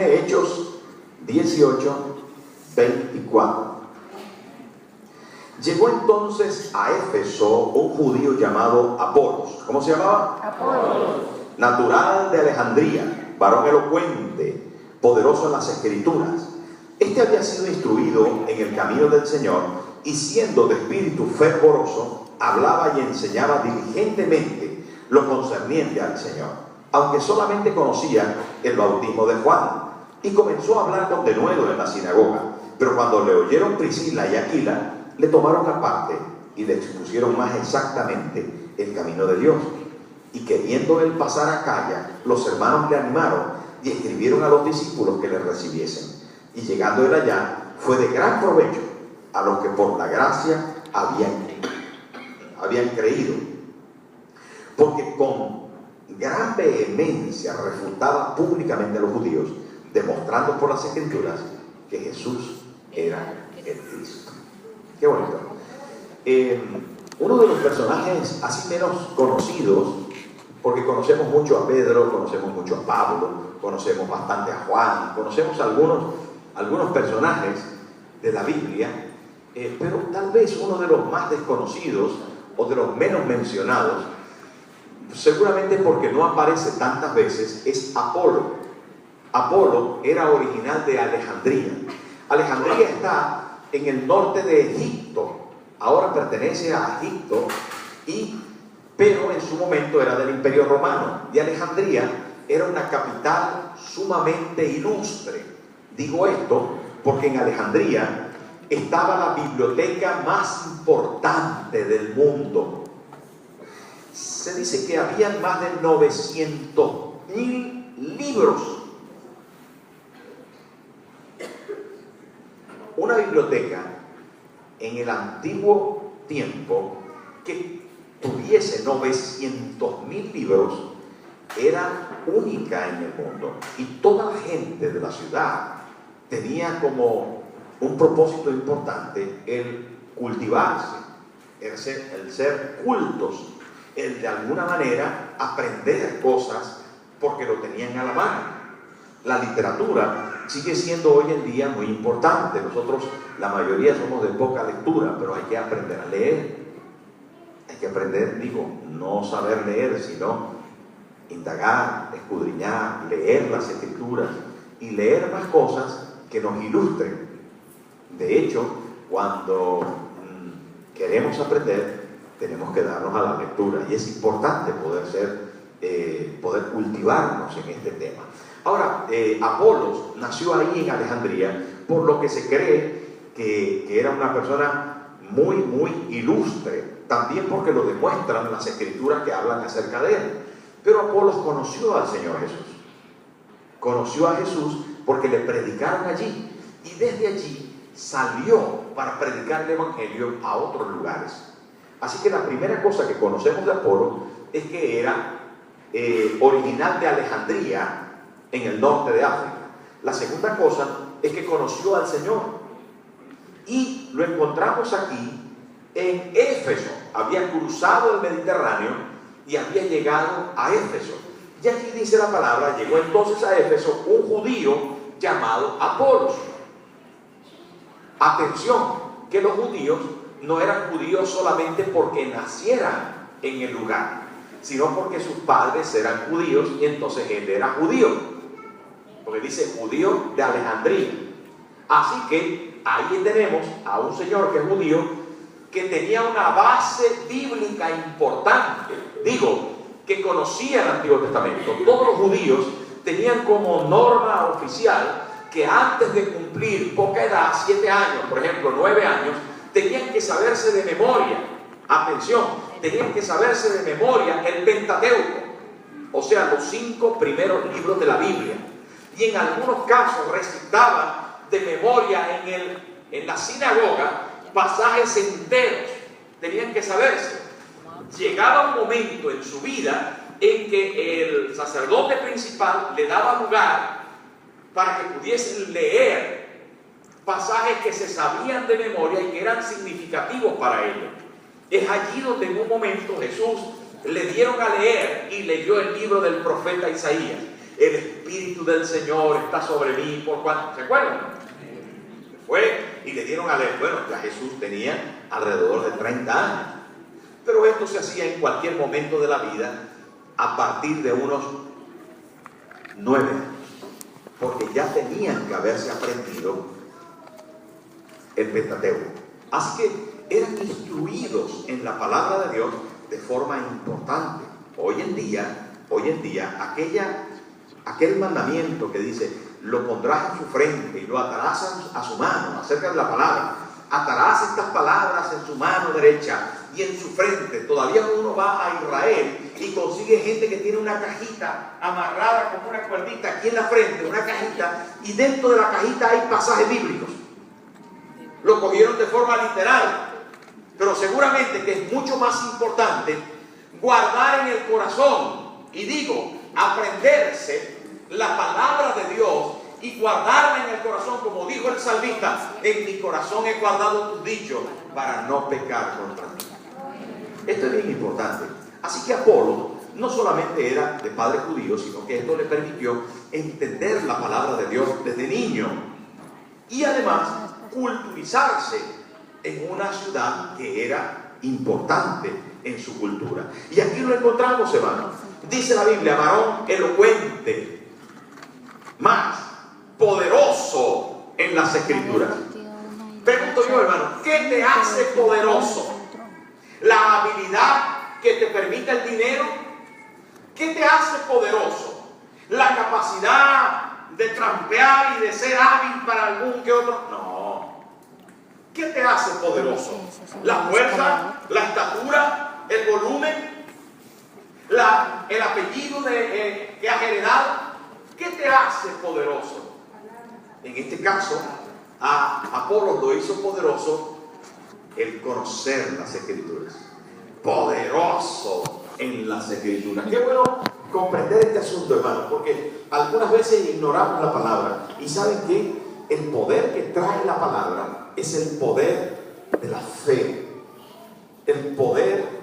viene Hechos 18, 24. Llegó entonces a Éfeso un judío llamado Apolos. ¿Cómo se llamaba? Apolos. Natural de Alejandría, varón elocuente, poderoso en las escrituras. Este había sido instruido en el camino del Señor y siendo de espíritu fervoroso, hablaba y enseñaba diligentemente lo concerniente al Señor, aunque solamente conocía el bautismo de Juan. Y comenzó a hablar con denuedo en la sinagoga. Pero cuando le oyeron Priscila y Aquila, le tomaron aparte y le expusieron más exactamente el camino de Dios. Y queriendo él pasar a Acaya, los hermanos le animaron y escribieron a los discípulos que le recibiesen. Y llegando él allá, fue de gran provecho a los que por la gracia habían creído, porque con gran vehemencia refutaba públicamente a los judíos, demostrando por las escrituras que Jesús era el Cristo. Qué bonito. Uno de los personajes así menos conocidos, porque conocemos mucho a Pedro, conocemos mucho a Pablo, conocemos bastante a Juan, conocemos algunos personajes de la Biblia, pero tal vez uno de los más desconocidos o de los menos mencionados, seguramente porque no aparece tantas veces, es Apolo. Apolo era original de Alejandría. Alejandría está en el norte de Egipto, ahora pertenece a Egipto, pero en su momento era del Imperio Romano. Y Alejandría era una capital sumamente ilustre. Digo esto porque en Alejandría estaba la biblioteca más importante del mundo. Se dice que había más de 900.000 libros. Una biblioteca en el antiguo tiempo que tuviese 900.000 libros era única en el mundo, y toda la gente de la ciudad tenía como un propósito importante el cultivarse, el ser cultos, el de alguna manera aprender cosas porque lo tenían a la mano. La literatura sigue siendo hoy en día muy importante. Nosotros, la mayoría, somos de poca lectura, pero hay que aprender a leer. Hay que aprender, no saber leer, sino indagar, escudriñar, leer las escrituras y leer más cosas que nos ilustren. De hecho, cuando queremos aprender, tenemos que darnos a la lectura, y es importante poder cultivarnos en este tema. Ahora, Apolos nació ahí en Alejandría, por lo que se cree que era una persona muy, muy ilustre, también porque lo demuestran las escrituras que hablan acerca de él. Pero Apolos conoció al Señor Jesús. Conoció a Jesús porque le predicaron allí, y desde allí salió para predicar el Evangelio a otros lugares. Así que la primera cosa que conocemos de Apolos es que era original de Alejandría, en el norte de África. La segunda cosa es que conoció al Señor, y lo encontramos aquí en Éfeso. Había cruzado el Mediterráneo y había llegado a Éfeso. Y aquí dice la palabra: llegó entonces a Éfeso un judío llamado Apolos. Atención, que los judíos no eran judíos solamente porque nacieran en el lugar, sino porque sus padres eran judíos y entonces él era judío. Porque dice judío de Alejandría. Así que ahí tenemos a un señor que es judío, que tenía una base bíblica importante. Que conocía el Antiguo Testamento. Todos los judíos tenían como norma oficial que antes de cumplir poca edad, 7 años, por ejemplo, 9 años, tenían que saberse de memoria. Atención, tenían que saberse de memoria el Pentateuco, o sea, los 5 primeros libros de la Biblia. Y en algunos casos recitaban de memoria en la sinagoga pasajes enteros. Tenían que saberse. Llegaba un momento en su vida en que el sacerdote principal le daba lugar para que pudiesen leer pasajes que se sabían de memoria y que eran significativos para ellos. Es allí donde en un momento Jesús le dieron a leer y leyó el libro del profeta Isaías. el Espíritu del Señor está sobre mí, por cuanto, ¿se acuerdan? Fue y le dieron a leer. Bueno, ya Jesús tenía alrededor de 30 años. Pero esto se hacía en cualquier momento de la vida a partir de unos 9 años. Porque ya tenían que haberse aprendido el Pentateuco. Así que eran instruidos en la palabra de Dios de forma importante. Hoy en día, aquel mandamiento que dice, lo pondrás en su frente y lo atarás a su mano, acerca de la palabra, atarás estas palabras en su mano derecha y en su frente. Todavía uno va a Israel y consigue gente que tiene una cajita amarrada con una cuerdita aquí en la frente, una cajita, y dentro de la cajita hay pasajes bíblicos. Lo cogieron de forma literal, pero seguramente que es mucho más importante guardar en el corazón, y digo, aprenderse la palabra de Dios y guardarla en el corazón, como dijo el salmista, en mi corazón he guardado tus dichos para no pecar contra ti. Esto es bien importante. Así que Apolo no solamente era de padre judío, sino que esto le permitió entender la palabra de Dios desde niño y además culturizarse en una ciudad que era importante en su cultura. Y aquí lo encontramos, hermanos. Dice la Biblia, varón elocuente, más poderoso en las Escrituras. Pregunto yo, hermano, ¿qué te hace poderoso? ¿La habilidad que te permite el dinero? ¿Qué te hace poderoso? ¿La capacidad de trampear y de ser hábil para algún que otro? No. ¿Qué te hace poderoso? ¿La fuerza? ¿La estatura? ¿El volumen? ¿El apellido que has heredado? ¿Qué te hace poderoso? En este caso, a Apolo lo hizo poderoso el conocer las Escrituras. Poderoso en las Escrituras. Qué bueno comprender este asunto, hermano, porque algunas veces ignoramos la palabra. Y saben que el poder que trae la palabra es el poder de la fe, el poder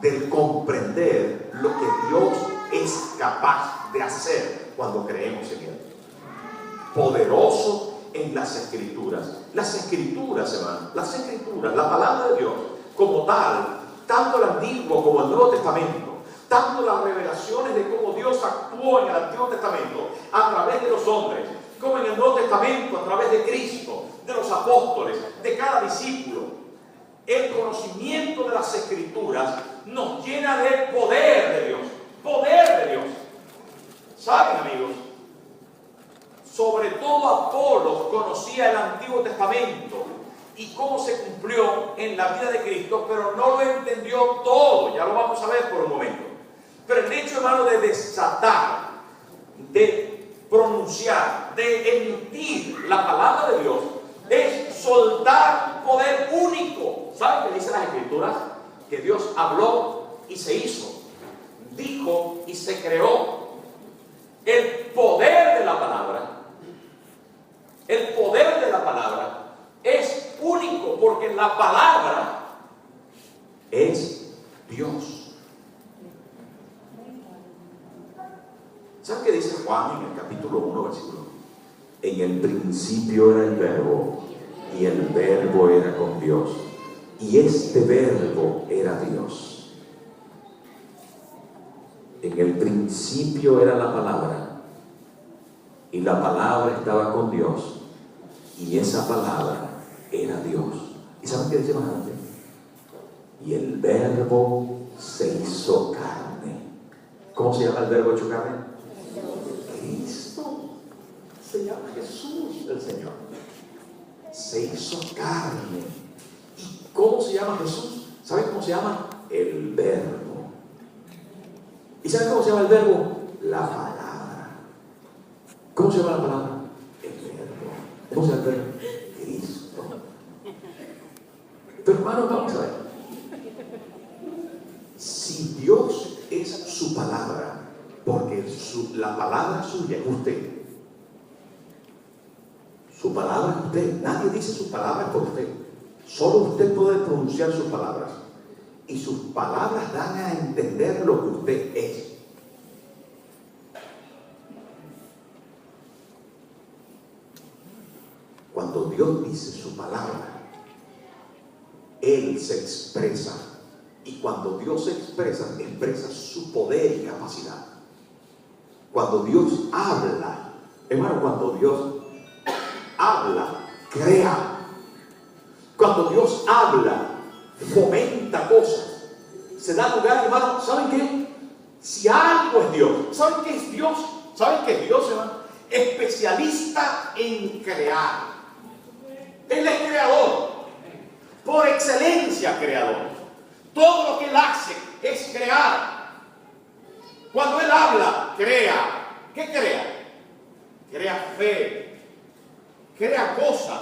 del comprender lo que Dios es capaz de hacer cuando creemos en Él. Poderoso en las Escrituras. Las Escrituras, hermano, las Escrituras, la palabra de Dios como tal, tanto el Antiguo como el Nuevo Testamento, tanto las revelaciones de cómo Dios actuó en el Antiguo Testamento a través de los hombres, como en el Nuevo Testamento a través de Cristo, de los apóstoles, de cada discípulo. El conocimiento de las Escrituras nos llena de poder de Dios. Poder de Dios. ¿Saben, amigos? Sobre todo Apolo conocía el Antiguo Testamento y cómo se cumplió en la vida de Cristo, pero no lo entendió todo. Ya lo vamos a ver por un momento. Pero el hecho, hermano, de desatar, de pronunciar, de emitir la palabra de Dios, es soltar un poder único. ¿Saben qué dicen las Escrituras? Que Dios habló y se hizo, dijo y se creó. El poder de la palabra, es único, porque la palabra es Dios. ¿Saben qué dice Juan en el capítulo 1, versículo 1? En el principio era el Verbo, y el Verbo era con Dios, y este Verbo era Dios. En el principio era la palabra, y la palabra estaba con Dios, y esa palabra era Dios. ¿Y saben qué dice más adelante? Y el Verbo se hizo carne. ¿Cómo se llama el Verbo hecho carne? Cristo. Se llama Jesús el Señor. Se hizo carne. ¿Y cómo se llama Jesús? ¿Saben cómo se llama? El Verbo. ¿Y saben cómo se llama el Verbo? La palabra. ¿Cómo se llama la palabra? El Verbo. ¿Cómo se llama el Verbo? Cristo. Pero hermanos, vamos a ver. Si Dios es su palabra, porque la palabra suya es usted. Su palabra es usted. Nadie dice su palabra por usted. Solo usted puede pronunciar sus palabras. Y sus palabras dan a entender lo que usted es. cuando Dios dice su palabra, Él se expresa. Y cuando Dios se expresa, expresa su poder y capacidad. Cuando Dios habla, hermano, cuando Dios habla, crea. Cuando Dios habla, fomenta cosas. Se da lugar, hermano, ¿saben qué? Si algo es Dios, ¿saben qué es Dios? ¿Saben qué es Dios, hermano? Especialista en crear. Él es creador, por excelencia creador. Todo lo que Él hace es crear. Cuando Él habla, crea. ¿Qué crea? Crea fe, crea cosas,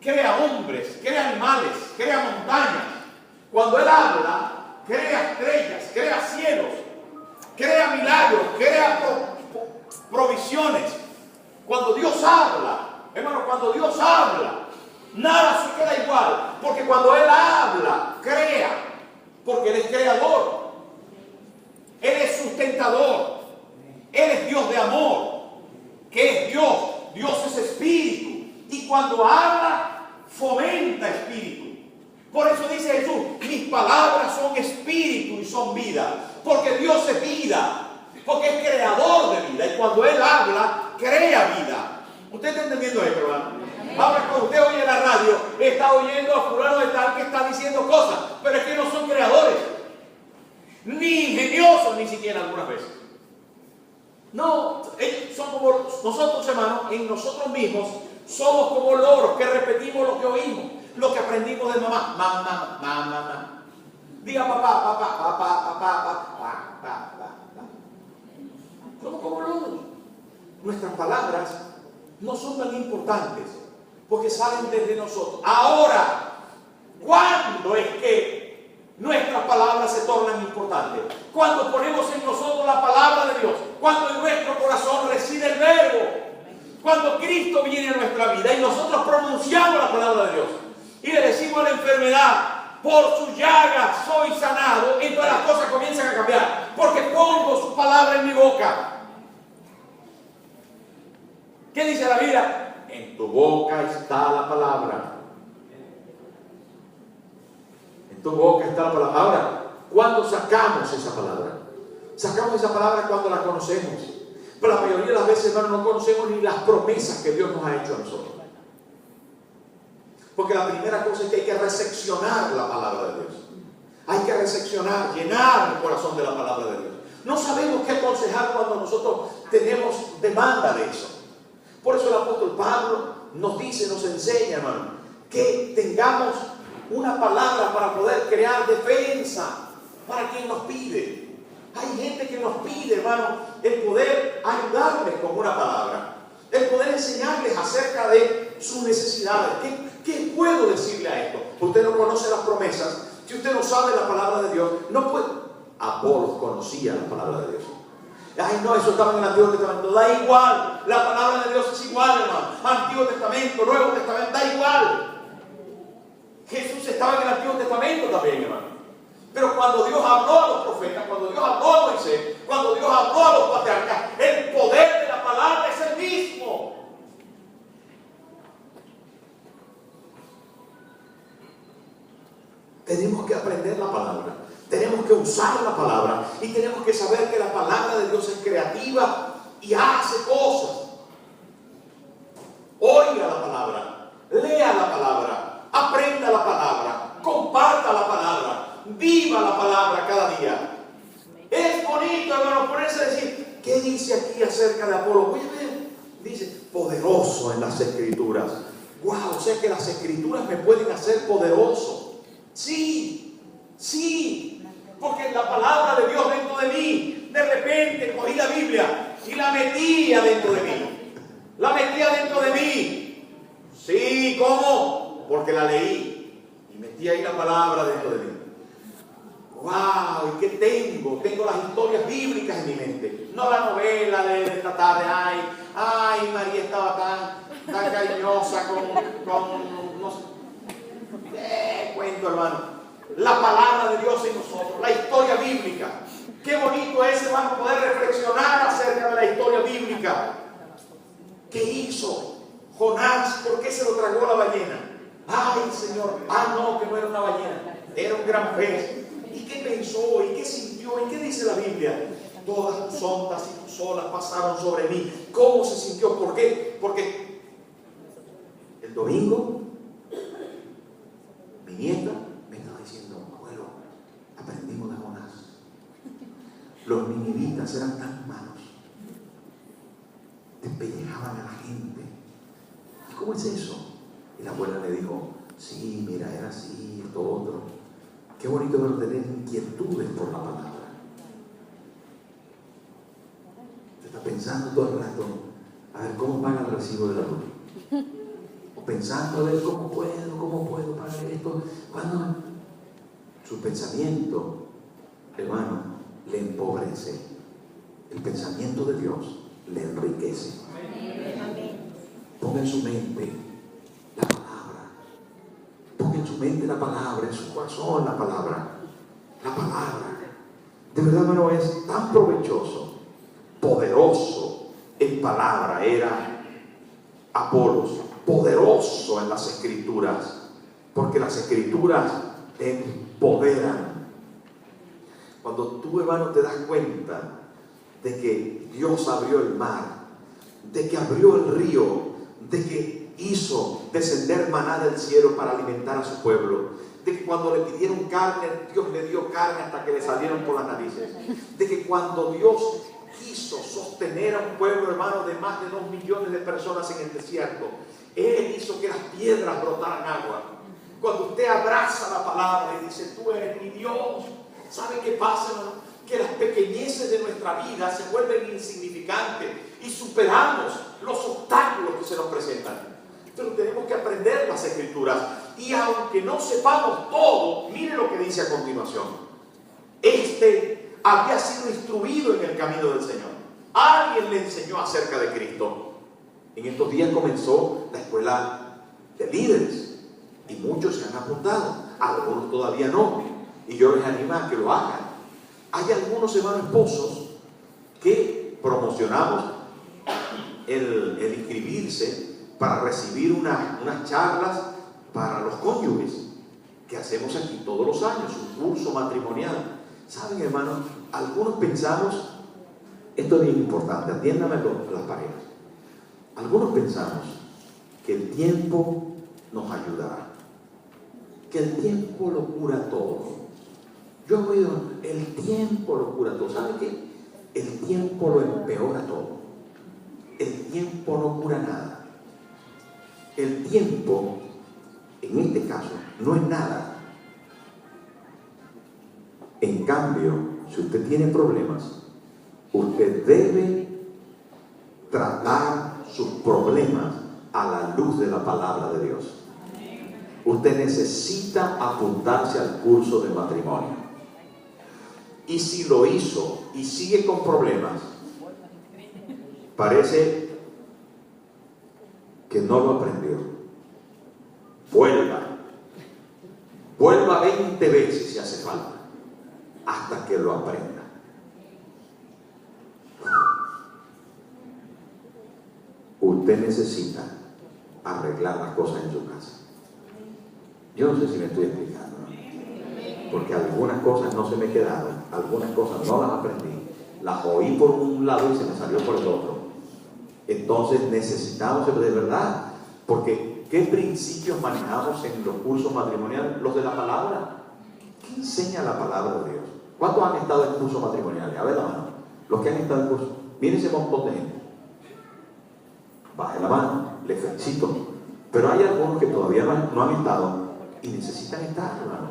crea hombres, crea animales, crea montañas. Cuando Él habla, crea estrellas, crea cielos, crea milagros, crea provisiones. Cuando Dios habla, hermano, cuando Dios habla, nada se queda igual, porque cuando Él habla, crea, porque Él es creador, Él es sustentador, Él es Dios de amor. ¿Qué es Dios? Dios es espíritu, y cuando habla, fomenta espíritu. Por eso dice Jesús, mis palabras son espíritu y son vida, porque Dios es vida, porque es creador de vida, y cuando Él habla, crea vida. ¿Usted está entendiendo esto, hermano? Ahora, cuando usted oye la radio, está oyendo a fulano de tal que está diciendo cosas, pero es que no son creadores, ni ingeniosos, ni siquiera algunas veces. No, ellos son como nosotros, hermanos. En nosotros mismos somos como loros que repetimos lo que oímos, lo que aprendimos de mamá. Mamá, mamá, mamá. Diga papá, papá, papá, papá, papá, papá. Somos como loros. Nuestras palabras no son tan importantes porque salen desde nosotros. Ahora, ¿cuándo es que nuestras palabras se tornan importantes? Cuando ponemos en nosotros la palabra de Dios, cuando en nuestro corazón reside el verbo, cuando Cristo viene a nuestra vida y nosotros pronunciamos la palabra de Dios y le decimos a la enfermedad, por su llaga soy sanado, entonces las cosas comienzan a cambiar, porque pongo su palabra en mi boca. ¿Qué dice la Biblia? En tu boca está la palabra. En tu boca está la palabra. Ahora, ¿cuándo sacamos esa palabra? Sacamos esa palabra cuando la conocemos. Pero la mayoría de las veces, hermano, no conocemos ni las promesas que Dios nos ha hecho a nosotros. Porque la primera cosa es que hay que recepcionar la palabra de Dios. Hay que recepcionar, llenar el corazón de la palabra de Dios. No sabemos qué aconsejar cuando nosotros tenemos demanda de eso. Por eso el apóstol Pablo nos dice, nos enseña, hermano, que tengamos una palabra para poder crear defensa para quien nos pide. Hay gente que nos pide, hermano, el poder ayudarles con una palabra, el poder enseñarles acerca de sus necesidades. ¿Qué puedo decirle a esto? Usted no conoce las promesas, si usted no sabe la palabra de Dios, no puede. Apolos conocía la palabra de Dios. Ay, no, eso estaba en el Antiguo Testamento. Da igual, la palabra de Dios es igual, hermano. Antiguo Testamento, Nuevo Testamento, da igual. Jesús estaba en el Antiguo Testamento también, hermano. Pero cuando Dios habló a los profetas, cuando Dios habló a Moisés, cuando Dios habló a los patriarcas, el poder de la palabra es el mismo. Tenemos que aprender la palabra. Tenemos que usar la palabra y tenemos que saber que la palabra de Dios es creativa y hace cosas. Oiga la palabra, lea la palabra, aprenda la palabra, comparta la palabra, viva la palabra cada día. Es bonito, hermano, ponerse a decir, ¿qué dice aquí acerca de Apolo? Voy a ver, dice, poderoso en las Escrituras. Wow, o sea que las Escrituras me pueden hacer poderoso. Sí, sí. Porque la palabra de Dios dentro de mí, de repente cogí la Biblia y la metía dentro de mí. La metía dentro de mí. Sí, ¿cómo? Porque la leí y metí ahí la palabra dentro de mí. ¡Wow! ¿Y qué tengo? Tengo las historias bíblicas en mi mente. No la novela de esta tarde. Ay, María estaba tan cariñosa con no sé. Cuento, hermano. La palabra de Dios en nosotros, la historia bíblica. Qué bonito es, hermano, poder reflexionar acerca de la historia bíblica. ¿Qué hizo? Jonás, ¿por qué se lo tragó la ballena? Ay, Señor, no, que no era una ballena, era un gran pez. ¿Y qué pensó? ¿Y qué sintió? ¿Y qué dice la Biblia? Todas tus ondas y tus olas pasaron sobre mí. ¿Cómo se sintió? ¿Por qué? Porque el domingo mi nieta me estaba diciendo, abuelo, aprendimos de Jonás. Los ninivitas eran tan malos, despellejaban a la gente. ¿Y cómo es eso? Y la abuela le dijo, sí, mira, era así, esto otro. Qué bonito es tener inquietudes por la palabra. Usted está pensando todo el rato, a ver cómo paga el recibo de la luz. O pensando, a ver cómo puedo pagar esto. Cuando su pensamiento, hermano, le empobrece. El pensamiento de Dios le enriquece. Ponga en su mente la palabra. Ponga en su mente la palabra, en su corazón la palabra. La palabra. De verdad, hermano, es tan provechoso, poderoso en palabra. Era Apolos, poderoso en las escrituras, porque las escrituras te empoderan. Cuando tú, hermano, te das cuenta de que Dios abrió el mar, de que abrió el río, de que hizo descender maná del cielo para alimentar a su pueblo, de que cuando le pidieron carne, Dios le dio carne hasta que le salieron por las narices, de que cuando Dios quiso sostener a un pueblo, hermano, de más de 2 millones de personas en el desierto, Él hizo que las piedras brotaran agua. Cuando usted abraza la palabra y dice, tú eres mi Dios, ¿sabe qué pasa, hermano? Que las pequeñeces de nuestra vida se vuelven insignificantes y superamos los obstáculos que se nos presentan. Pero tenemos que aprender las escrituras, y aunque no sepamos todo, mire lo que dice a continuación. Este había sido instruido en el camino del Señor. Alguien le enseñó acerca de Cristo. En estos días comenzó la escuela de líderes y muchos se han apuntado, algunos todavía no, y yo les animo a que lo hagan. Hay algunos hermanos esposos que promocionamos el inscribirse para recibir unas charlas para los cónyuges que hacemos aquí todos los años, un curso matrimonial. ¿Saben, hermanos? Algunos pensamos, esto es bien importante, atiéndame las parejas. Algunos pensamos que el tiempo nos ayudará, que el tiempo lo cura todo. Yo he oído, el tiempo lo cura todo. ¿Saben qué? El tiempo lo empeora todo. El tiempo no cura nada. El tiempo, en este caso, no es nada. En cambio, si usted tiene problemas, usted debe tratar sus problemas a la luz de la palabra de Dios. Usted necesita apuntarse al curso de matrimonio. Y si lo hizo y sigue con problemas, parece que no lo aprendió. Vuelva 20 veces si hace falta, hasta que lo aprenda. Usted necesita arreglar las cosas en su casa. Yo no sé si me estoy explicando, ¿no? Porque algunas cosas no se me quedaron, algunas cosas no las aprendí, las oí por un lado y se me salió por el otro. Entonces necesitamos de verdad, porque ¿qué principios manejamos en los cursos matrimoniales? Los de la palabra. ¿Qué enseña la palabra de Dios? ¿Cuántos han estado en cursos matrimoniales? A ver la mano. Los que han estado en cursos. Miren ese montón de gente. Baje la mano, les felicito. Pero hay algunos que todavía no han estado y necesitan estar, hermano.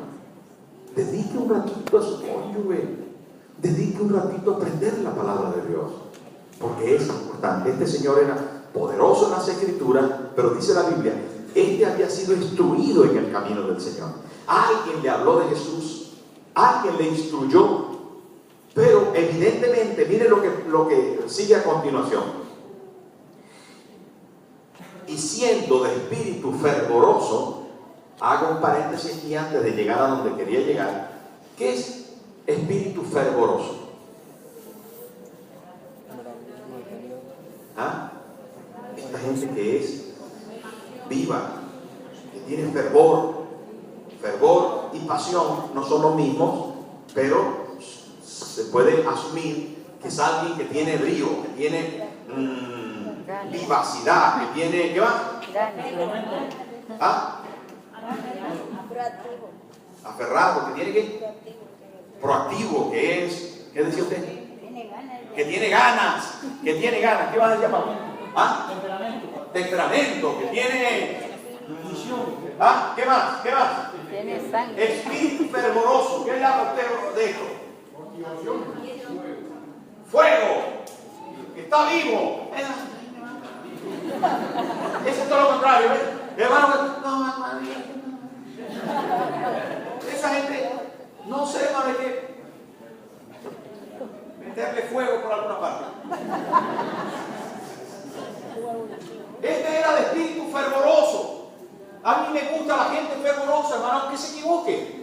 Dedique un ratito a su cónyuge. Dedique un ratito a aprender la palabra de Dios. Porque es importante. Este señor era poderoso en las escrituras, pero dice la Biblia, este había sido instruido en el camino del Señor. Alguien le habló de Jesús, alguien le instruyó, pero evidentemente, mire lo que sigue a continuación. Y siendo de espíritu fervoroso, hago un paréntesis aquí antes de llegar a donde quería llegar. ¿Qué es espíritu fervoroso? ¿Ah? Esta gente que es viva, que tiene fervor. Fervor y pasión no son los mismos, pero se puede asumir que es alguien que tiene brío, que tiene vivacidad, que tiene, ¿qué más? ¿Ah? Aferrado, que tiene ¿qué? Proactivo, que es, ¿qué decía usted? Que tiene ganas, ¿qué vas a decir, Pablo? ¿Ah? Temperamento, que tiene ¿ah? ¿Qué más? ¿Qué más? Tiene sangre. Espíritu fervoroso, ¿qué llama usted de esto? Fuego, que está vivo. Eso es todo lo contrario, ¿ves? Hermano, no, esa gente no se sabe qué meterle fuego por alguna parte. Este era de espíritu fervoroso. A mí me gusta la gente fervorosa, hermano, aunque se equivoque.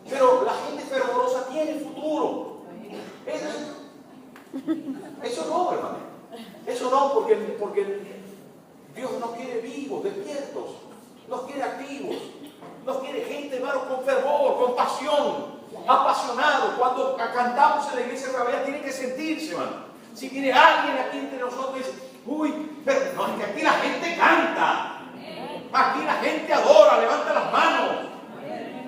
Pero la gente fervorosa tiene futuro. Eso no, hermano. Eso no, porque Dios nos quiere vivos, despiertos. Nos quiere activos. Nos quiere gente, hermano, con fervor, con pasión, apasionado. Cuando cantamos en la iglesia de Rabia, tiene que sentirse, hermano. Si viene alguien aquí entre nosotros y dice, uy, pero no, es que aquí la gente canta. Aquí la gente adora, levanta las manos.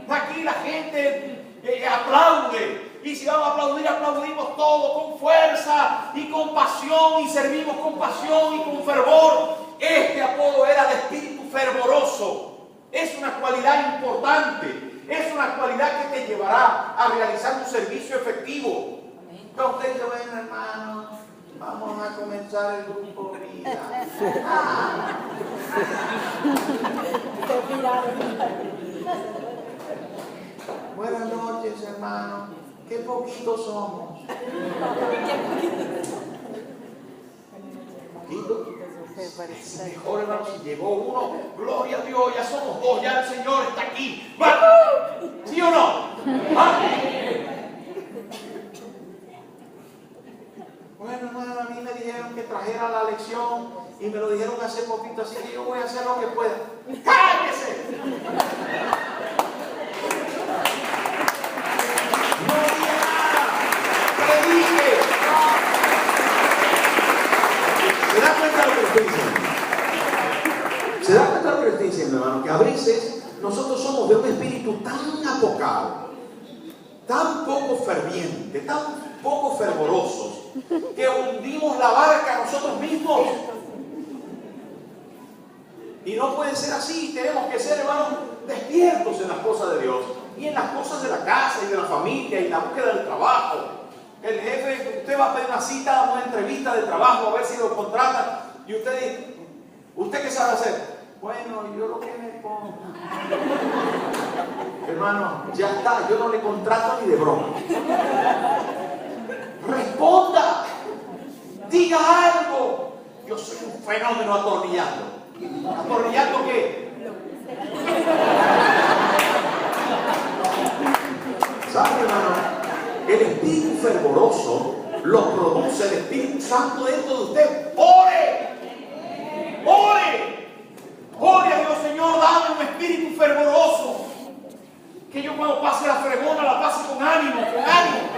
Aquí la gente aplaude. Y si vamos a aplaudir, aplaudimos todo con fuerza y con pasión y servimos con pasión y con fervor. Este apodo era de espíritu fervoroso. Es una cualidad importante. Es una cualidad que te llevará a realizar un servicio efectivo. Entonces usted dice, bueno, hermano, vamos a comenzar el grupo vida. Buenas noches, hermano. Qué poquitos somos. ¿Poquito? Es mejor, hermano, si llegó uno, gloria a Dios, ya somos dos, ya el Señor está aquí. ¿Sí o no? ¿Ah? Bueno, hermano, a mí me dijeron que trajera la lección y me lo dijeron hace poquito, así que yo voy a hacer lo que pueda. ¡Cállese! No diga nada. Predique. ¿Se da cuenta de lo que estoy diciendo? ¿Se da cuenta de lo que estoy diciendo, hermano? Que a veces nosotros somos de un espíritu tan apocado, tan poco ferviente, tan poco fervorosos, que hundimos la barca nosotros mismos. Y no puede ser así. Tenemos que ser, hermanos, despiertos en las cosas de Dios y en las cosas de la casa y de la familia y en la búsqueda del trabajo. El jefe, usted va a pedir una cita, una entrevista de trabajo, a ver si lo contratan, y usted dice, ¿usted qué sabe hacer? Bueno, yo lo que me pongo. Hermano, ya está, yo no le contrato ni de broma. Responda, diga algo. Yo soy un fenómeno atornillando. ¿Atornillando qué? ¿Sabe, hermano? El espíritu fervoroso lo produce el Espíritu Santo dentro de usted. ¡Ore! ¡Ore! ¡Ore a Dios, Señor! Dame un espíritu fervoroso. Que yo cuando pase la fregona la pase con ánimo, con ánimo.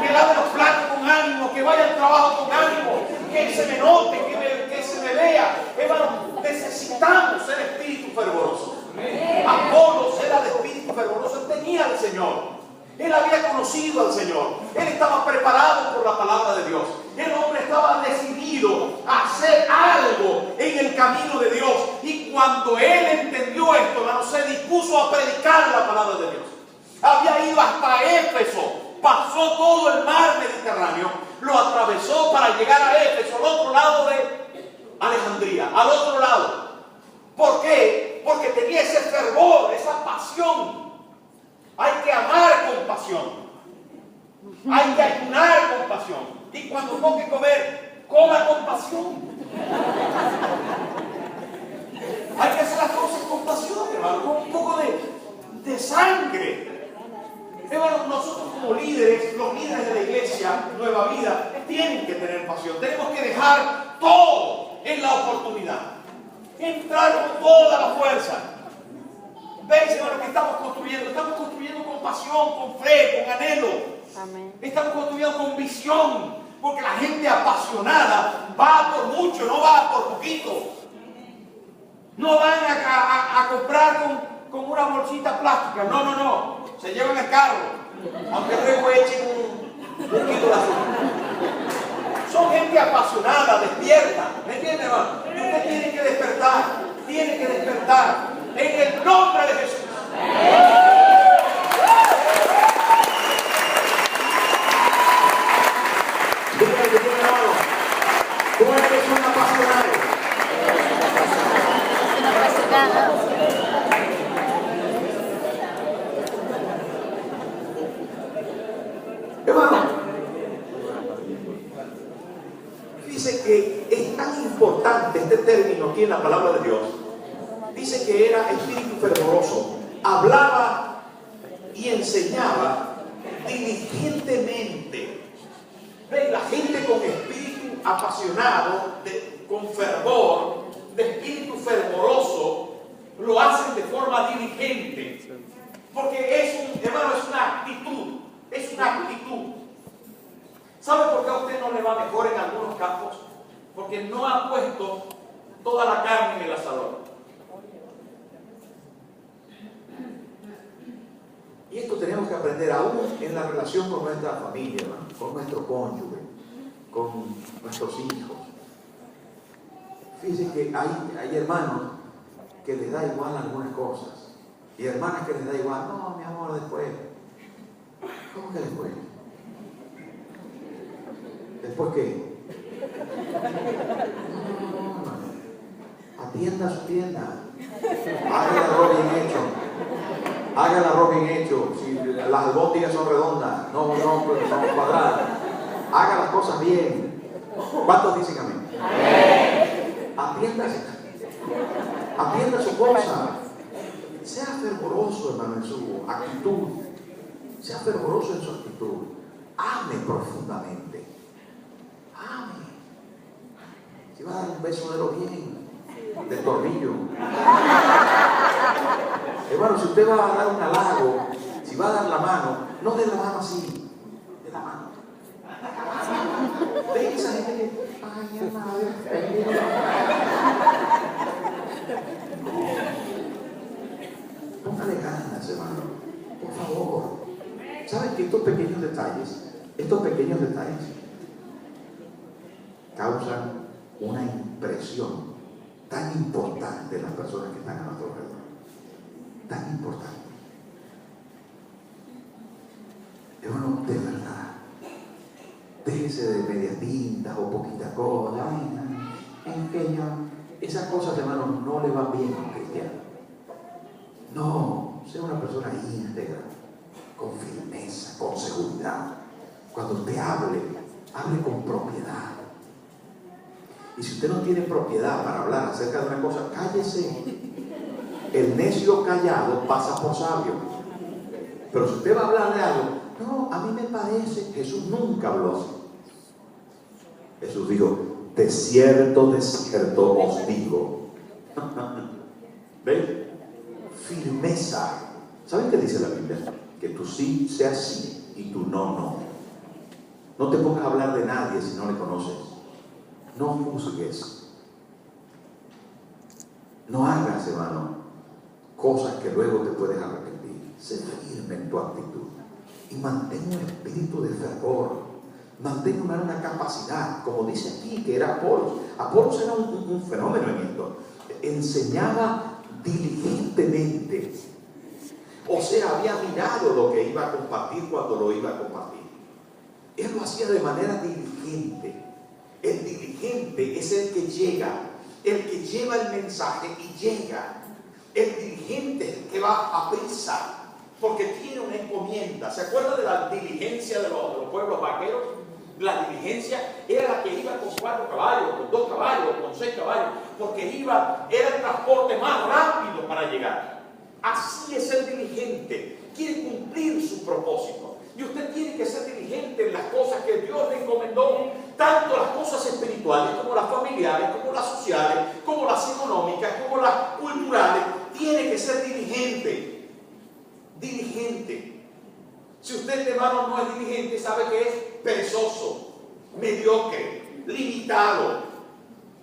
Que lave los platos con ánimo, que vaya al trabajo con ánimo, que se me note, que se me vea. Hermano, necesitamos ser espíritu fervoroso. Apolo era de espíritu fervoroso, él tenía al Señor. Él había conocido al Señor. Él estaba preparado por la palabra de Dios. El hombre estaba decidido a hacer algo en el camino de Dios. Y cuando él entendió esto, hermano, se dispuso a predicar la palabra de Dios. Había ido hasta Éfeso. Pasó todo el mar Mediterráneo. Lo atravesó para llegar a Éfeso, al otro lado de Alejandría. Al otro lado. ¿Por qué? Porque tenía ese fervor, esa pasión. Hay que amar con pasión. Hay que ayunar con pasión. Y cuando toque comer, coma con pasión. Hay que hacer las cosas con pasión, hermano, con un poco de sangre. Hermano, nosotros como líderes, los líderes de la iglesia, Nueva Vida, tienen que tener pasión. Tenemos que dejar todo en la oportunidad. entrar con toda la fuerza. ¿Veis, hermano, que estamos construyendo? Estamos construyendo con pasión, con fe, con anhelo. Amén. Estamos construyendo con visión, porque la gente apasionada va por mucho, no va por poquito. No van a comprar con una bolsita plástica. No, no, no. Se llevan el carro, aunque luego echen un kilo de azúcar. Son gente apasionada, despierta. ¿Me entiende, hermano? Y usted tiene que despertar. Tiene que despertar. En el nombre de Jesús. Tú eres un apasionado. Hermano, dice que es tan importante este término aquí en la palabra de Dios. Dice que era espíritu fervoroso, hablaba y enseñaba diligentemente. ¿Ve? La gente con espíritu apasionado, con fervor, de espíritu fervoroso, lo hacen de forma diligente. Porque hermano, es una actitud. Es una actitud. ¿Sabe por qué a usted no le va mejor en algunos campos? Porque no ha puesto toda la carne en el asador. Y esto tenemos que aprender aún en la relación con nuestra familia, hermano, con nuestro cónyuge, con nuestros hijos. Fíjense que hay hermanos que les da igual algunas cosas y hermanas que les da igual. No, mi amor, después. ¿Cómo que después? ¿Después qué? No. Atienda su tienda. Haga el arroz bien hecho. Haga el arroz bien hecho. Si las albóndigas son redondas, no cuadradas. Haga las cosas bien. ¿Cuántos dicen amén? Atienda su cosa. Sea fervoroso, hermano, en su actitud. Sea fervoroso en su actitud. Ame profundamente. Ame. Si va a dar un beso, délo bien. De tornillo. Hermano, si usted va a dar un halago, si va a dar la mano, no dé la mano así. De la mano. ¿Ven esa gente que, ay, hermano, póngale ganas, hermano, por favor. ¿Saben que estos pequeños detalles causan una impresión tan importante en las personas que están a nuestro alrededor? Tan importante. Hermano, de verdad, déjese de medias tintas o poquitas cosas. Esas cosas, hermano, no le van bien a un cristiano. No, sea una persona íntegra, con firmeza, con seguridad. Cuando usted hable con propiedad. Y si usted no tiene propiedad para hablar acerca de una cosa, cállese. El necio callado pasa por sabio. Pero si usted va a hablar de algo, no, a mí me parece, Jesús nunca habló así. Jesús dijo, de cierto os digo. ¿Ven? Firmeza. ¿Saben qué dice la Biblia? Que tu sí sea sí y tu no. No te pongas a hablar de nadie si no le conoces. No juzgues. No hagas, hermano, cosas que luego te puedes arrepentir. Sé firme en tu actitud y mantén un espíritu de fervor. Mantén una capacidad, como dice aquí, que era Apolos. Apolos era un fenómeno en esto. Enseñaba diligentemente. O sea, había mirado lo que iba a compartir cuando lo iba a compartir. Él lo hacía de manera diligente. El diligente es el que llega, el que lleva el mensaje y llega. El diligente es el que va a prisa, porque tiene una encomienda. ¿Se acuerda de la diligencia de los pueblos vaqueros? La diligencia era la que iba con 4 caballos, con 2 caballos, con 6 caballos, porque era el transporte más rápido para llegar. Así es el diligente, quiere cumplir su propósito. Y usted tiene que ser diligente en las cosas que Dios le encomendó. tanto las cosas espirituales como las familiares, como las sociales, como las económicas, como las culturales, tiene que ser diligente. Diligente. Si usted, hermano, no es diligente, sabe que es perezoso, mediocre, limitado,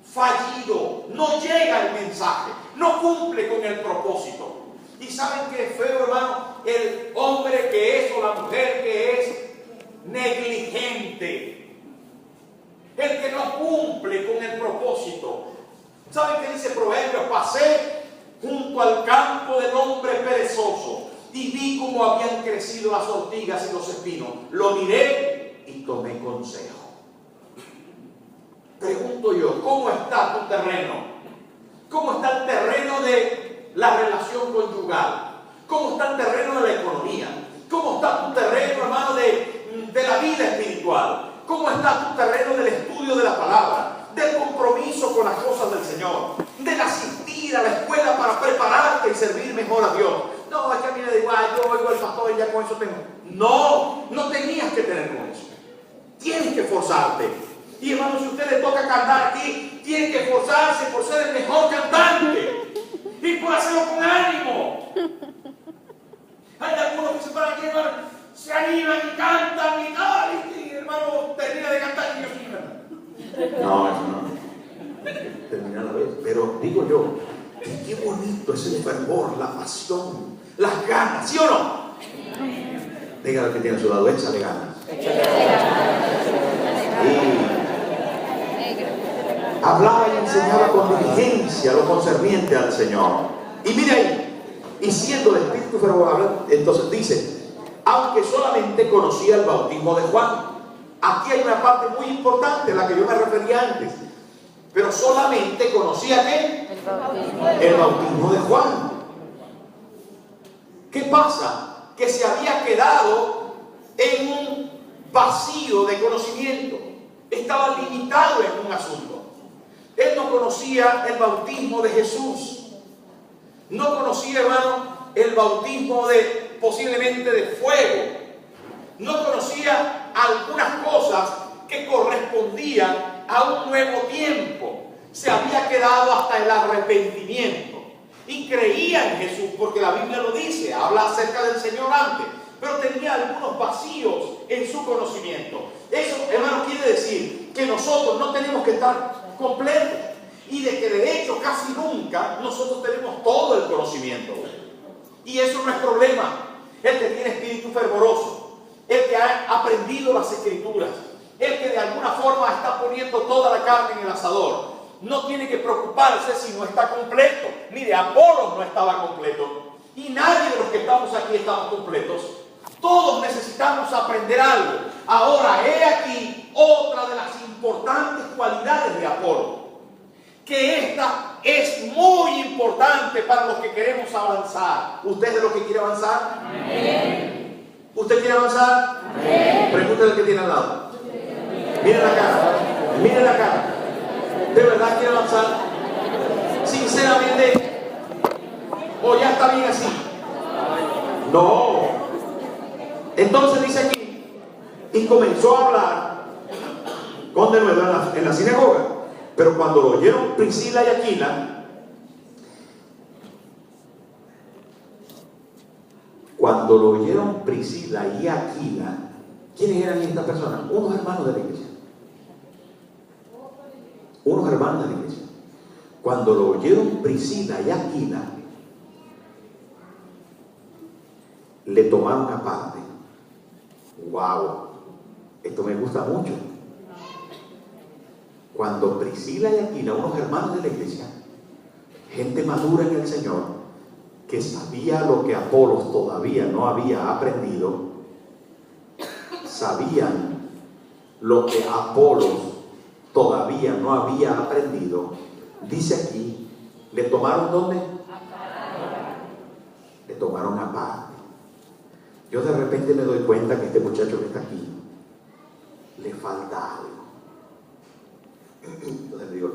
fallido, no llega el mensaje, no cumple con el propósito. Y saben que es feo, hermano, el hombre que es o la mujer que es negligente, el que no cumple con el propósito. ¿Saben qué dice Proverbios? Pasé junto al campo del hombre perezoso y vi cómo habían crecido las ortigas y los espinos. Lo miré y tomé consejo. Pregunto yo, ¿cómo está tu terreno? ¿Cómo está el terreno de la relación conyugal? ¿Cómo está el terreno de la economía? ¿Cómo está tu terreno, hermano, de la vida espiritual? ¿Cómo está tu terreno del estudio de la palabra? Del compromiso con las cosas del Señor, del asistir a la escuela para prepararte y servir mejor a Dios. No, es que a mí me da igual, yo oigo al pastor y ya con eso tengo. No, no tenías que tener con eso. Tienes que esforzarte. Y hermano, si a usted le toca cantar aquí, tiene que esforzarse por ser el mejor cantante y por hacerlo con ánimo. Hay algunos que se paran aquí, hermano, se animan y cantan y tal, y hermano termina de cantar y yo sí canto. No, eso no. Termina la vez. Pero digo yo, qué bonito es el fervor, la pasión, las ganas, ¿sí o no? Dígale al que tiene a su lado, échale ganas. Y hablaba y enseñaba con diligencia lo concerniente al Señor. Y mire ahí, y siendo de espíritu fervor, entonces dice, aunque solamente conocía el bautismo de Juan. Aquí hay una parte muy importante a la que yo me refería antes. Pero solamente conocía ¿qué? El bautismo de Juan. ¿Qué pasa? Que se había quedado en un vacío de conocimiento. Estaba limitado en un asunto. Él no conocía el bautismo de Jesús. No conocía, hermano, el bautismo posiblemente de fuego. No conocía algunas cosas que correspondían a un nuevo tiempo. Se había quedado hasta el arrepentimiento. Y creía en Jesús, porque la Biblia lo dice, habla acerca del Señor antes, pero tenía algunos vacíos en su conocimiento. Eso, hermano, quiere decir que nosotros no tenemos que estar completos, y de que de hecho casi nunca nosotros tenemos todo el conocimiento. Y eso no es problema. El que tiene espíritu fervoroso, el que ha aprendido las Escrituras, el que de alguna forma está poniendo toda la carne en el asador, no tiene que preocuparse si no está completo. Mire, Apolos no estaba completo y nadie de los que estamos aquí estamos completos. Todos necesitamos aprender algo. Ahora, he aquí otra de las importantes cualidades de Apolo, que esta es muy importante para los que queremos avanzar. ¿Usted es de los que quiere avanzar? Amén. ¿Usted quiere avanzar? Amén. Pregúntale al que tiene al lado. Mire la cara. Mire la cara. ¿De verdad quiere avanzar? Sinceramente. ¿O ya está bien así? No. Entonces dice aquí, y comenzó a hablar con denuedo en la sinagoga. Pero cuando lo oyeron Priscila y Aquila, ¿quiénes eran estas personas? Unos hermanos de la iglesia. Unos hermanos de la iglesia. Cuando lo oyeron Priscila y Aquila, le tomaron aparte. ¡Wow! Esto me gusta mucho. Cuando Priscila y Aquila, unos hermanos de la iglesia, gente madura en el Señor, que sabía lo que Apolos todavía no había aprendido, sabían lo que Apolos todavía no había aprendido, dice aquí, ¿le tomaron dónde? Le tomaron aparte. Yo de repente me doy cuenta que este muchacho que está aquí, le falta algo. Entonces le digo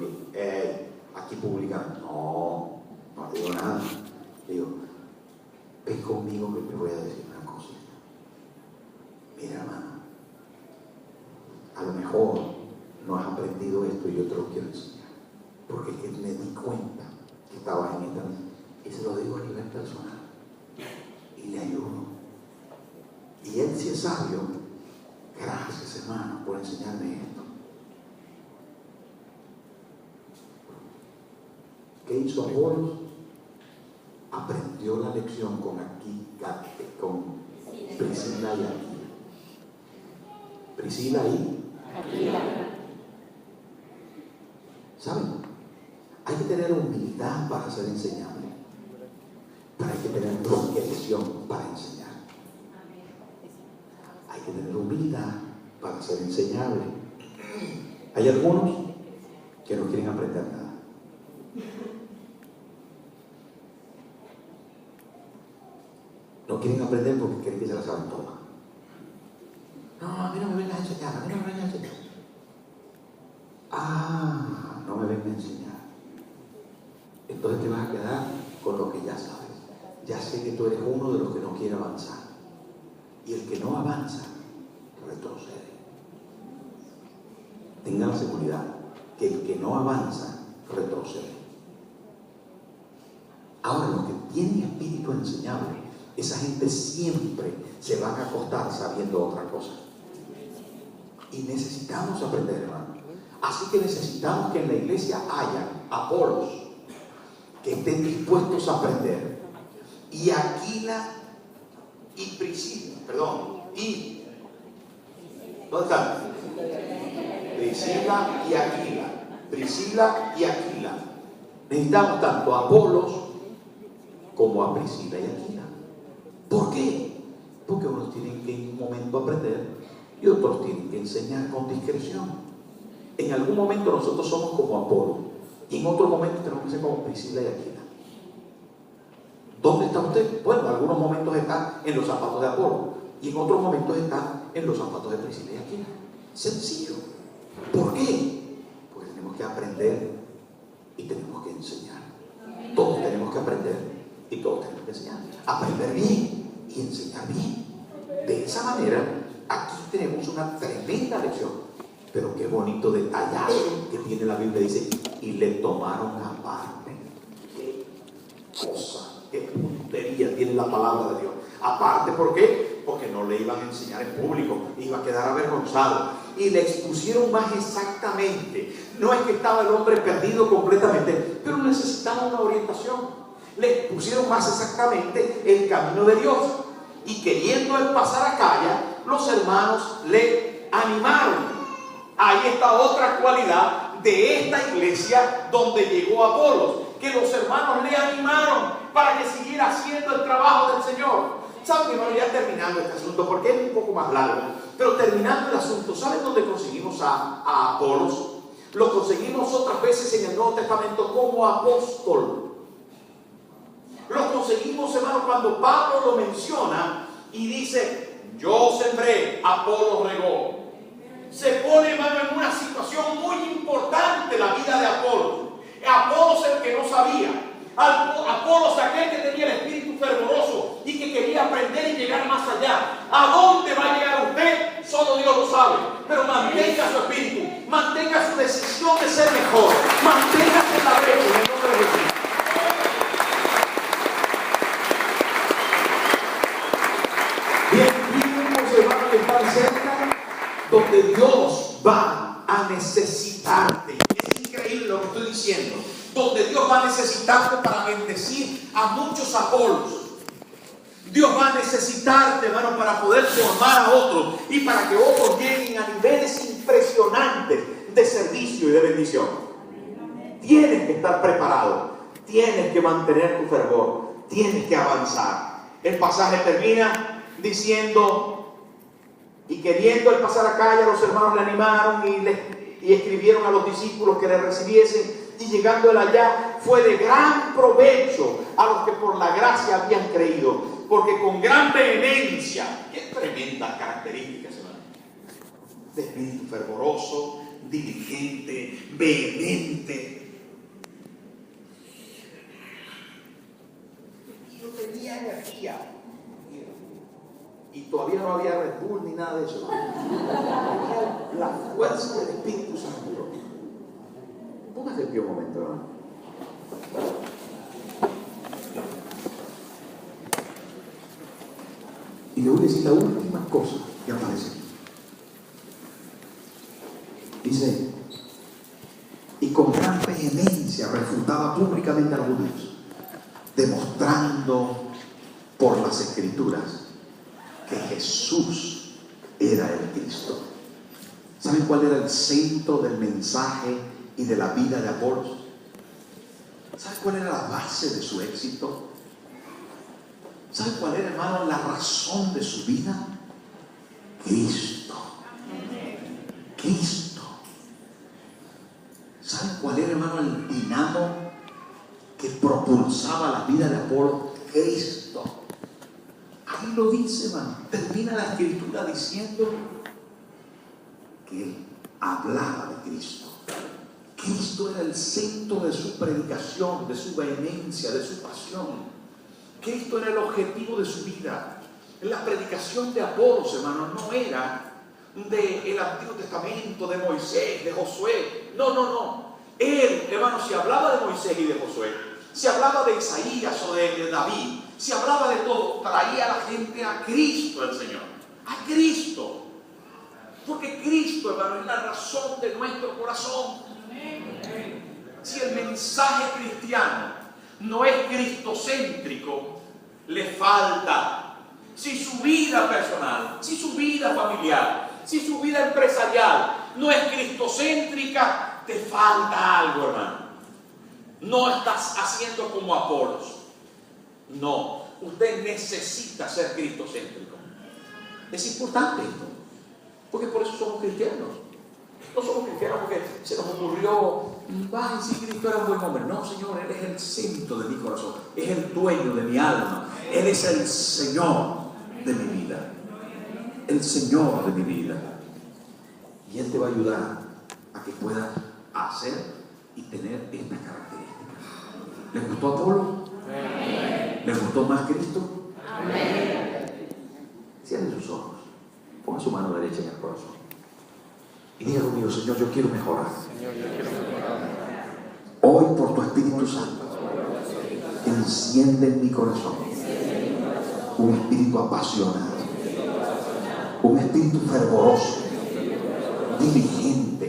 aquí publican, no digo nada. Digo, ven conmigo que te voy a decir una cosita. Mira, hermano, a lo mejor aprendido esto y yo te lo quiero enseñar. Porque es que me di cuenta que estaba en esta. Y se lo digo a nivel personal. Y le ayudo. Y él sí es sabio. Gracias, hermano, por enseñarme esto. ¿Qué hizo Apolos? Aprendió la lección con Priscila y Aquila. Priscila y Aquila. ¿Saben? Hay que tener humildad para ser enseñable. Pero hay que tener discreción para enseñar. Hay que tener humildad para ser enseñable. Hay algunos que no quieren aprender nada. No quieren aprender porque creen que se la saben todas. No, a mí no me vengas a enseñar, a mí no me vengas a enseñar. No me vengas a enseñar. Entonces te vas a quedar con lo que ya sabes. Ya sé que tú eres uno de los que no quiere avanzar. Y el que no avanza, retrocede. Tengan la seguridad que el que no avanza, retrocede. Ahora, los que tienen espíritu enseñable, esa gente siempre se van a acostar sabiendo otra cosa. Y necesitamos aprender, hermano. Así que necesitamos que en la iglesia haya Apolos que estén dispuestos a aprender. Y Aquila y Priscila, ¿dónde están? Priscila y Aquila. Priscila y Aquila. Necesitamos tanto a Apolos como a Priscila y Aquila. ¿Por qué? Porque unos tienen que en un momento aprender y otros tienen que enseñar con discreción. En algún momento nosotros somos como Apolo y en otro momento tenemos que ser como Priscila y Aquila. ¿Dónde está usted? Bueno, en algunos momentos está en los zapatos de Apolo y en otros momentos está en los zapatos de Priscila y Aquila. Sencillo. ¿Por qué? Porque tenemos que aprender y tenemos que enseñar. Todos tenemos que aprender y todos tenemos que enseñar. Aprender bien y enseñar bien. De esa manera, aquí tenemos una tremenda lección. Pero qué bonito detallazo que tiene la Biblia. Dice, y le tomaron aparte. Qué cosa, qué puntería tiene la palabra de Dios. Aparte, ¿por qué? Porque no le iban a enseñar en público, iba a quedar avergonzado. Y le expusieron más exactamente. No es que estaba el hombre perdido completamente, pero necesitaba una orientación. Le pusieron más exactamente el camino de Dios. Y queriendo él pasar a Acaya, los hermanos le animaron. Ahí está otra cualidad de esta iglesia donde llegó Apolos, que los hermanos le animaron para que siguiera haciendo el trabajo del Señor. ¿Saben, hermano? Ya terminando este asunto, porque es un poco más largo, pero terminando el asunto, ¿saben dónde conseguimos a Apolos? Lo conseguimos otras veces en el Nuevo Testamento como apóstol. Lo conseguimos, hermano, cuando Pablo lo menciona y dice, yo sembré, Apolos regó. Se pone, hermano, en una situación muy importante la vida de Apolos. Apolos el que no sabía. Apolos aquel que tenía el espíritu fervoroso y que quería aprender y llegar más allá. ¿A dónde va a llegar usted? Solo Dios lo sabe. Pero mantenga su espíritu, mantenga su decisión de ser mejor, manténgase en la brecha en el nombre de Jesús. Hermanos que están cerca, donde Dios va a necesitarte. Es increíble lo que estoy diciendo. Donde Dios va a necesitarte para bendecir a muchos Apolos. Dios va a necesitarte, hermano, para poder formar a otros y para que otros lleguen a niveles impresionantes de servicio y de bendición. Tienes que estar preparado, tienes que mantener tu fervor, tienes que avanzar. El pasaje termina diciendo, y queriendo él pasar acá, ya los hermanos le animaron y escribieron a los discípulos que le recibiesen, y llegando él allá fue de gran provecho a los que por la gracia habían creído, porque con gran vehemencia, qué tremendas características, hermano, de espíritu fervoroso, diligente, vehemente, y no tenía energía. Y todavía no había Red Bull ni nada de eso. La fuerza del Espíritu Santo. Póngase de pie un momento, hermano. Y le voy a decir la última cosa que aparece aquí. Dice, y con gran vehemencia refutaba públicamente a los judíos, demostrando por las Escrituras que Jesús era el Cristo. ¿Saben cuál era el centro del mensaje y de la vida de Apolos? ¿Saben cuál era la base de su éxito? ¿Saben cuál era, hermano, la razón de su vida? Cristo. Cristo. ¿Saben cuál era, hermano, el dinamo que propulsaba la vida de Apolo? Cristo. Ahí lo dice, hermano. Termina la Escritura diciendo que él hablaba de Cristo. Cristo era el centro de su predicación, de su vehemencia, de su pasión. Cristo era el objetivo de su vida. La predicación de Apolos, hermano, no era del Antiguo Testamento, de Moisés, de Josué. No. Él, hermano, si hablaba de Moisés y de Josué, si hablaba de Isaías o de David, si hablaba de todo, traía a la gente a Cristo el Señor. A Cristo. Porque Cristo, hermano, es la razón de nuestro corazón. Si el mensaje cristiano no es cristocéntrico, le falta. Si su vida personal, si su vida familiar, si su vida empresarial no es cristocéntrica, te falta algo, hermano. No estás haciendo como Apolos. No, usted necesita ser cristocéntrico. Es importante esto, porque por eso somos cristianos. No somos cristianos porque se nos ocurrió, ay, si Cristo era un buen hombre. No, Señor, Él es el centro de mi corazón, es el dueño de mi alma, Él es el Señor de mi vida, el Señor de mi vida. Y Él te va a ayudar a que puedas hacer y tener estas características. ¿Les gustó Apolo? ¿Les gustó más Cristo? Cierren sus ojos, ponga su mano derecha en el corazón y diga conmigo: Señor, yo quiero mejorar. Hoy, por tu Espíritu Santo, enciende en mi corazón un espíritu apasionado, un espíritu fervoroso, diligente.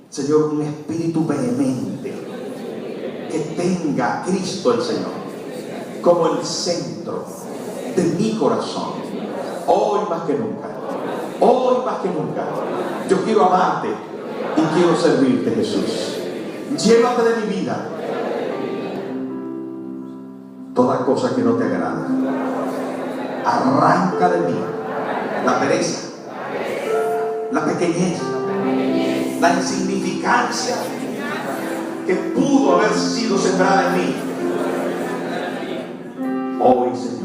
Señor, un espíritu vehemente, que tenga a Cristo el Señor como el centro de mi corazón. Hoy más que nunca, hoy más que nunca, yo quiero amarte y quiero servirte, Jesús. Llévate de mi vida toda cosa que no te agrada. Arranca de mí la pereza, la pequeñez, la insignificancia que pudo haber sido sembrada en mí. Hoy, Señor,